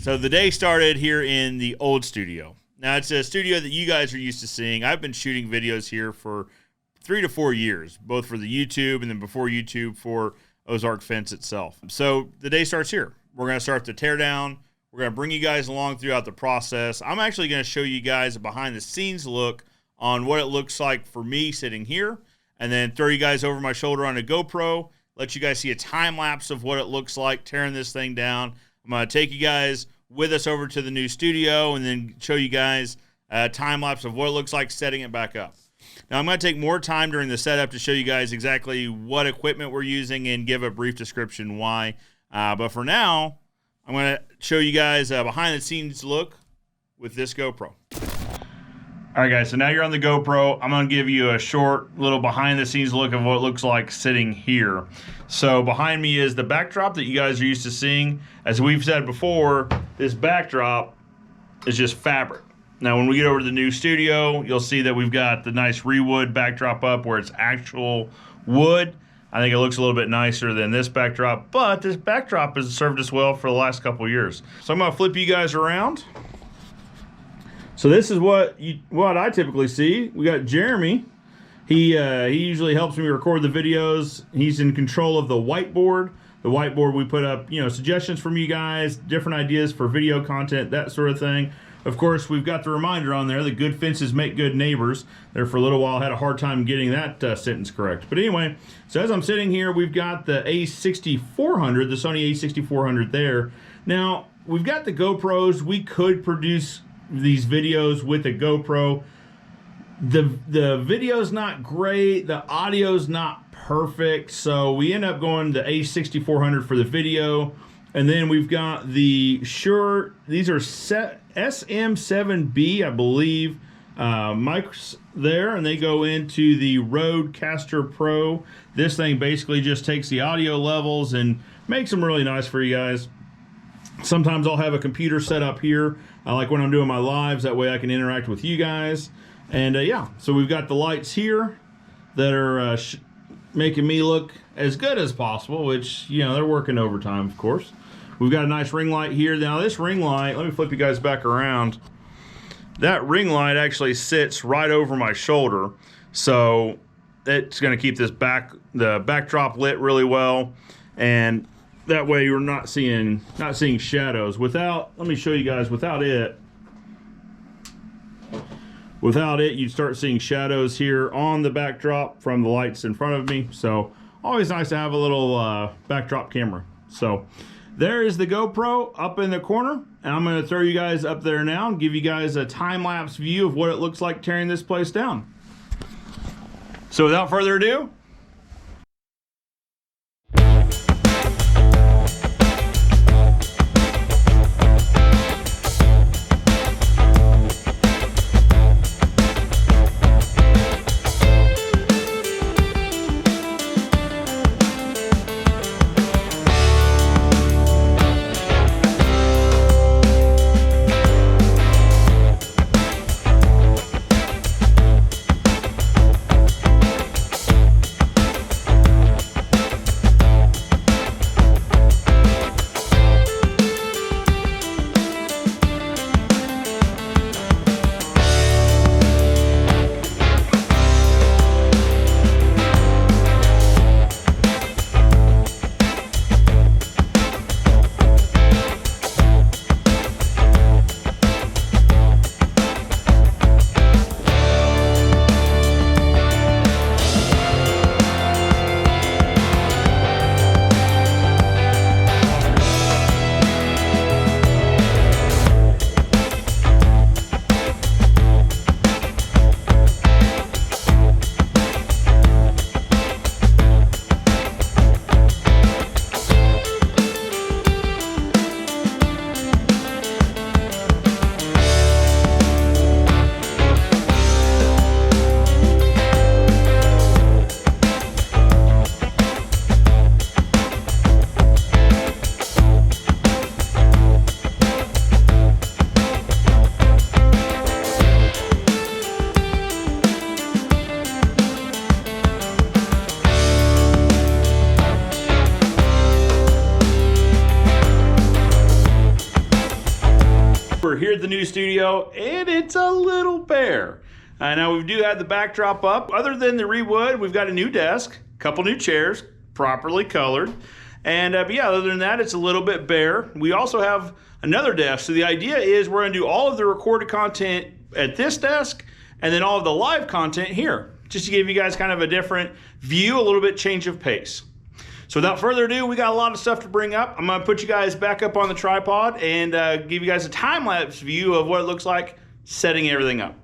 So the day started here in the old studio. Now, it's a studio that you guys are used to seeing. I've been shooting videos here for 3 to 4 years, both for the YouTube and then before YouTube for Ozark Fence itself. So the day starts here. We're going to start the teardown. We're going to bring you guys along throughout the process. I'm actually going to show you guys a behind-the-scenes look on what it looks like for me sitting here, and then throw you guys over my shoulder on a GoPro, let you guys see a time-lapse of what it looks like tearing this thing down. I'm going to take you guys with us over to the new studio and then show you guys a time-lapse of what it looks like setting it back up. Now, I'm going to take more time during the setup to show you guys exactly what equipment we're using and give a brief description why. But for now, I'm going to show you guys a behind-the-scenes look with this GoPro. All right, guys, so now you're on the GoPro. I'm going to give you a short little behind-the-scenes look of what it looks like sitting here. So behind me is the backdrop that you guys are used to seeing. As we've said before, this backdrop is just fabric. Now, when we get over to the new studio, you'll see that we've got the nice rewood backdrop up where it's actual wood. I think it looks a little bit nicer than this backdrop, but this backdrop has served us well for the last couple of years. So I'm going to flip you guys around. So this is what I typically see. We got Jeremy. He usually helps me record the videos. He's in control of the whiteboard. The whiteboard, we put up, suggestions from you guys, different ideas for video content, that sort of thing. Of course, we've got the reminder on there that good fences make good neighbors. There for a little while, I had a hard time getting that sentence correct. But anyway, so as I'm sitting here, we've got the A6400, the Sony A6400 there. Now, we've got the GoPros. We could produce these videos with a GoPro. The video's not great, the audio's not perfect, so we end up going to A6400 for the video. And then we've got the Shure, these are SM7B, I believe, mics there, and they go into the Rodecaster Pro. This thing basically just takes the audio levels and makes them really nice for you guys. Sometimes I'll have a computer set up here. I like when I'm doing my lives, that way I can interact with you guys. And yeah, so we've got the lights here that are making me look as good as possible, which, they're working overtime, of course. We've got a nice ring light here. Now this ring light, let me flip you guys back around. That ring light actually sits right over my shoulder. So it's gonna keep the backdrop lit really well. And that way you're not seeing shadows. Let me show you guys, without it, you'd start seeing shadows here on the backdrop from the lights in front of me. So always nice to have a little backdrop camera. So there is the GoPro up in the corner, and I'm going to throw you guys up there now and give you guys a time-lapse view of what it looks like tearing this place down. So without further ado, at the new studio, and it's a little bare. Now we do have the backdrop up. Other than the rewood, we've got a new desk, a couple new chairs, properly colored. And but yeah, other than that, it's a little bit bare. We also have another desk. So the idea is we're gonna do all of the recorded content at this desk and then all of the live content here, just to give you guys kind of a different view, a little bit change of pace. So without further ado, we got a lot of stuff to bring up. I'm gonna put you guys back up on the tripod and give you guys a time-lapse view of what it looks like setting everything up.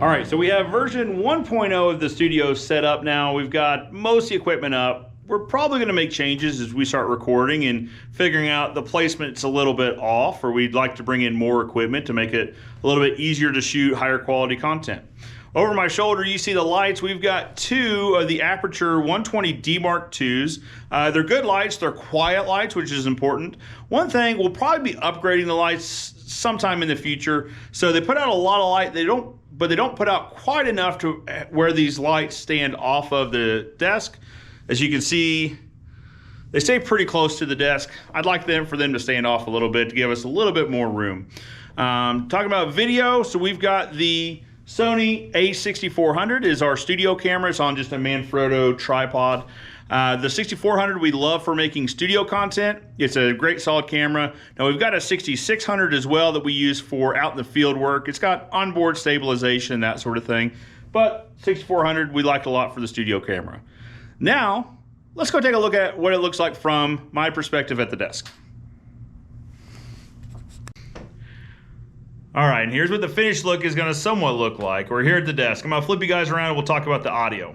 All right, so we have version 1.0 of the studio set up now. We've got most of the equipment up. We're probably gonna make changes as we start recording and figuring out the placement's a little bit off, or we'd like to bring in more equipment to make it a little bit easier to shoot higher quality content. Over my shoulder, you see the lights. We've got two of the Aperture 120D Mark IIs. They're good lights, they're quiet lights, which is important. One thing, we'll probably be upgrading the lights sometime in the future. So they put out a lot of light, but they don't put out quite enough to where these lights stand off of the desk. As you can see, they stay pretty close to the desk. I'd like for them to stand off a little bit to give us a little bit more room. Talking about video, so we've got the Sony a6400 is our studio camera. It's on just a Manfrotto tripod. The 6400 we love for making studio content. It's a great solid camera. Now we've got a 6600 as well that we use for out in the field work. It's got onboard stabilization, that sort of thing. But 6400 we like a lot for the studio camera. Now, let's go take a look at what it looks like from my perspective at the desk. All right, and here's what the finished look is gonna somewhat look like. We're here at the desk. I'm gonna flip you guys around and we'll talk about the audio.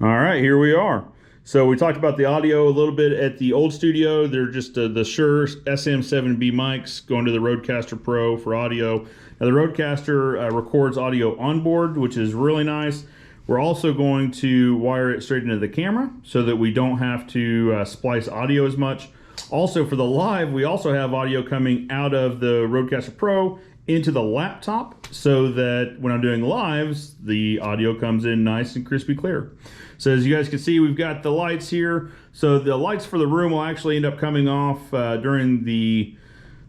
All right, here we are. So we talked about the audio a little bit at the old studio. They're just the Shure SM7B mics going to the Rodecaster Pro for audio. Now the Rodecaster records audio onboard, which is really nice. We're also going to wire it straight into the camera so that we don't have to splice audio as much. Also for the live, we also have audio coming out of the Rodecaster Pro into the laptop so that when I'm doing lives, the audio comes in nice and crispy clear. So as you guys can see, we've got the lights here. So the lights for the room will actually end up coming off during the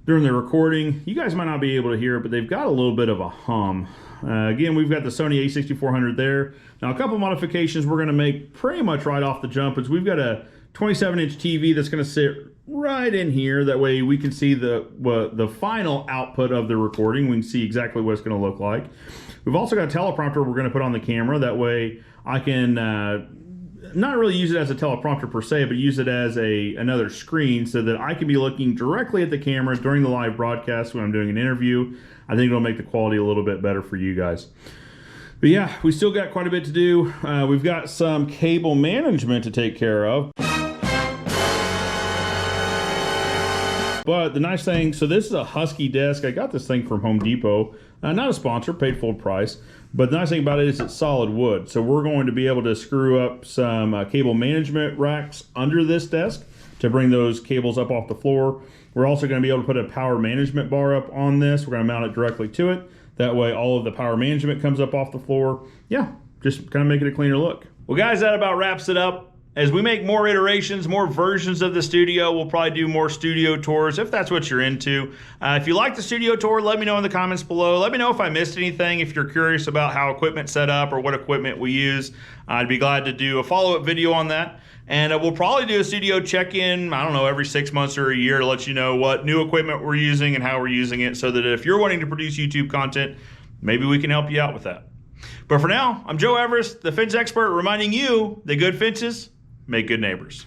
recording. You guys might not be able to hear it, but they've got a little bit of a hum. Again, we've got the Sony a6400 there. Now a couple modifications we're gonna make pretty much right off the jump is we've got a 27-inch TV that's gonna sit right in here. That way we can see the final output of the recording. We can see exactly what it's gonna look like. We've also got a teleprompter we're gonna put on the camera. That way I can not really use it as a teleprompter per se, but use it as another screen so that I can be looking directly at the camera during the live broadcast when I'm doing an interview. I think it'll make the quality a little bit better for you guys. But yeah, we still got quite a bit to do. We've got some cable management to take care of. But the nice thing, so this is a Husky desk. I got this thing from Home Depot. Not a sponsor, paid full price. But the nice thing about it is it's solid wood. So we're going to be able to screw up some cable management racks under this desk to bring those cables up off the floor. We're also going to be able to put a power management bar up on this. We're going to mount it directly to it. That way all of the power management comes up off the floor. Yeah, just kind of make it a cleaner look. Well guys, that about wraps it up. As we make more iterations, more versions of the studio, we'll probably do more studio tours if that's what you're into. If you like the studio tour, let me know in the comments below. Let me know if I missed anything, if you're curious about how equipment's set up or what equipment we use. I'd be glad to do a follow-up video on that. And we'll probably do a studio check-in, I don't know, every 6 months or a year to let you know what new equipment we're using and how we're using it, so that if you're wanting to produce YouTube content, maybe we can help you out with that. But for now, I'm Joe Everest, the fence expert, reminding you that good fences make good neighbors.